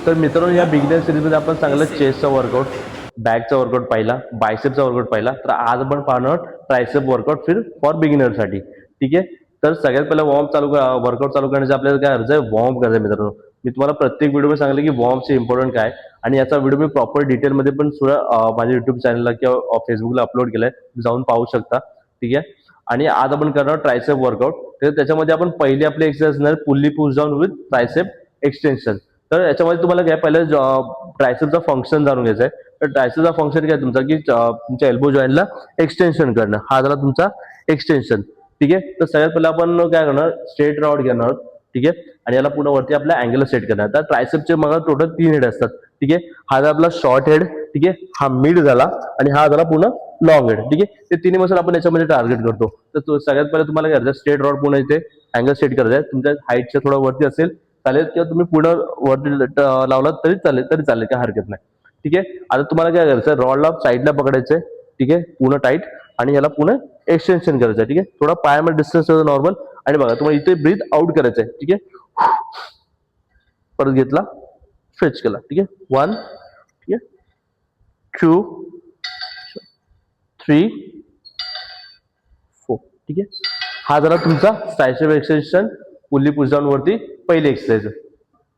तर मित्रांनो, या बिगिनर सिरीजमध्ये आपण चांगलं चेस्टचा वर्कआउट, बॅकचा वर्कआउट पाहिला, बायसेपचा वर्कआउट पाहिला. तर आज आपण पाहणार ट्रायसेप वर्कआउट फॉर बिगिनरसाठी. ठीक आहे. तर सगळ्यात पहिला वर्कआउट चालू करण्याचे आपल्याला काय करायचं आहे, वॉर्म करायचं आहे मित्रांनो. मी तुम्हाला प्रत्येक व्हिडिओ सांगितलं की वॉर्मचे इम्पॉर्टंट काय, आणि याचा व्हिडिओ मी प्रॉपर डिटेलमध्ये पण सुद्धा माझ्या युट्यूब चॅनलला किंवा फेसबुकला अपलोड केलाय, जाऊन पाहू शकता. ठीक आहे. आणि आज आपण करणार ट्रायसेप वर्कआउट. तर त्याच्यामध्ये आपण पहिली आपली एक्सरसाइज असणार pulley push down with tricep extension. तर याच्यामध्ये तुम्हाला काय पहिलं ट्रायसेपचा फंक्शन जाणून घ्यायचा आहे. तर ट्रायसेपचा फंक्शन काय तुमचा की तुमच्या एल्बो जॉईंटला एक्सटेन्शन करणं, हा झाला तुमचा एक्सटेन्शन. ठीक आहे. तर सगळ्यात पहिला आपण काय करणार, स्ट्रेट रॉड घेणार आहोत. ठीक आहे. आणि याला पुन्हा वरती आपल्या अँगल सेट करणार. तर ट्रायसेपचे मग टोटल 3 हेड असतात. ठीक आहे. हा झाला आपला शॉर्ट हेड. ठीक आहे. हा मिड झाला आणि हा झाला पुन्हा लॉंग हेड. ठीक आहे. ते तिन्ही मसल आपण याच्यामध्ये टार्गेट करतो. तर सगळ्यात पहिले तुम्हाला काय करायचं, स्ट्रेट रॉड पुन्हा इथे अँगल सेट करायचा आहे. तुमच्या हाईटच्या थोडं वरती असेल चालेल, किंवा तुम्ही पुढं वरती लावलात तरी चालेल, काय हरकत नाही. ठीक आहे. आता तुम्हाला काय करायचं, रॉडला साईडला पकडायचंय. ठीक आहे. पूर्ण टाईट, आणि याला पुन्हा एक्सटेन्शन करायचं आहे. ठीक आहे. थोडा पायामध्ये डिस्टन्स नॉर्मल. आणि बघा तुम्हाला इथे ब्रीथ आउट करायचं आहे. ठीक आहे. परत घेतला, स्ट्रेच केला. ठीक आहे. 1, ठीक आहे, 2, 3, 4. ठीक आहे. हा झाला तुमचा tricep extension pulley push down वरती पहिली एक्सरसाइज.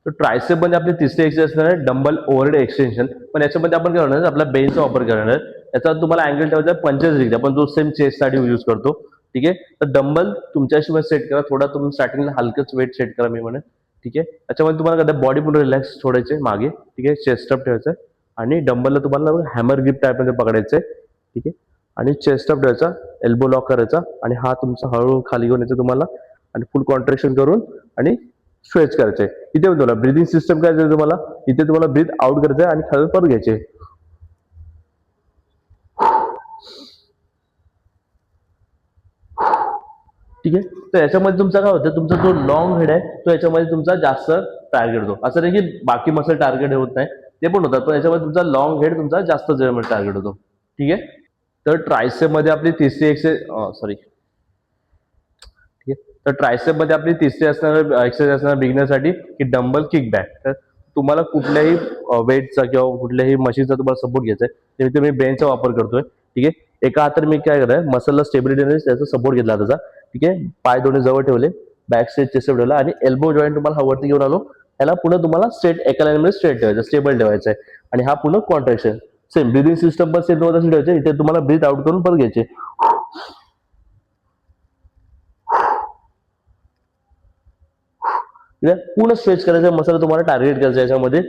तर ट्रायसेप मध्ये आपली तिसरी एक्सरसाइज असणार आहे डंबल ओव्हरहेड एक्सटेन्शन. पण याच्यामध्ये आपण काय करणार, आपला बेंचचा वापर करणार आहे. याचा तुम्हाला अँगल ठेवायचा आहे 45 डिग्री, आपण जो सेम चेस्टसाठी यूज करतो. ठीक आहे. तर डंबल तुमच्या हिशोबाने सेट करा, थोडा तुम्ही स्टार्टिंगला हलकंच वेट सेट करा मी म्हणेन. ठीक आहे. त्याच्यामध्ये तुम्हाला काय बॉडी पूर्ण रिलॅक्स सोडायचे मागे. ठीक आहे. चेस्ट अप ठेवायचं आहे, आणि डंबलला तुम्हाला हॅमर ग्रिप टाईपमध्ये पकडायचं आहे. ठीक आहे. आणि चेस्ट अप ठेवायचा, एल्बो लॉक करायचा, आणि हा तुमचा हळूहळू खाली घेऊन यायचं तुम्हाला, आणि फुल कॉन्ट्रॅक्शन करून आणि स्ट्रेच करायचंय. इथे तुम्हाला ब्रिदिंग सिस्टम काय करायचं, तुम्हाला इथे तुम्हाला ब्रीथ आउट करायचंय आणि खाली परत घ्यायचे. ठीक आहे. तर याच्यामध्ये तुमचा काय होतं, तुमचा जो लॉंग हेड आहे तो याच्यामध्ये तुमचा जास्त टार्गेट होतो. असं नाही की बाकी मसल टार्गेट होत नाही, ते पण होतात, पण याच्यामध्ये तुमचा लॉंग हेड तुमचा जास्त टार्गेट होतो. ठीक आहे. तर ट्रायसेप मध्ये आपली तिसरी एक्सरसाइज, सॉरी, ठीक आहे. तर ट्रायसेप मध्ये आपली तिसरी असणार एक्सरसाइज असणार बिगिनरसाठी की डंबल किक बॅक. तर तुम्हाला कुठल्याही वेटचा किंवा कुठल्याही मशीनचा तुम्हाला सपोर्ट घ्यायचा आहे, तर मी बेंचचा वापर करतोय. ठीक आहे. एका हातात मी काय करतोय, मसलला स्टेबिलिटी त्याचा सपोर्ट घेतला त्याचा. ठीक आहे. पाय दोन्ही जवळ ठेवले, बॅक स्ट्रेच चेस्ट ठेवला, आणि एल्बो जॉईंट तुम्हाला हा वरती घेऊन आलो. याला पुन्हा तुम्हाला स्ट्रेट एका लाईनमध्ये स्ट्रेट ठेवायचं, स्टेबल ठेवायचं आहे. आणि हा पुन्हा कॉन्ट्रॅक्शन सेम ब्रिदिंग सिस्टम पण सेम ठेवायचे. इथे तुम्हाला ब्रीथ आउट करून परत घ्यायचे. पूर्ण स्ट्रेच करायचं, मसल तुम्हाला टार्गेट करायचं याच्यामध्ये.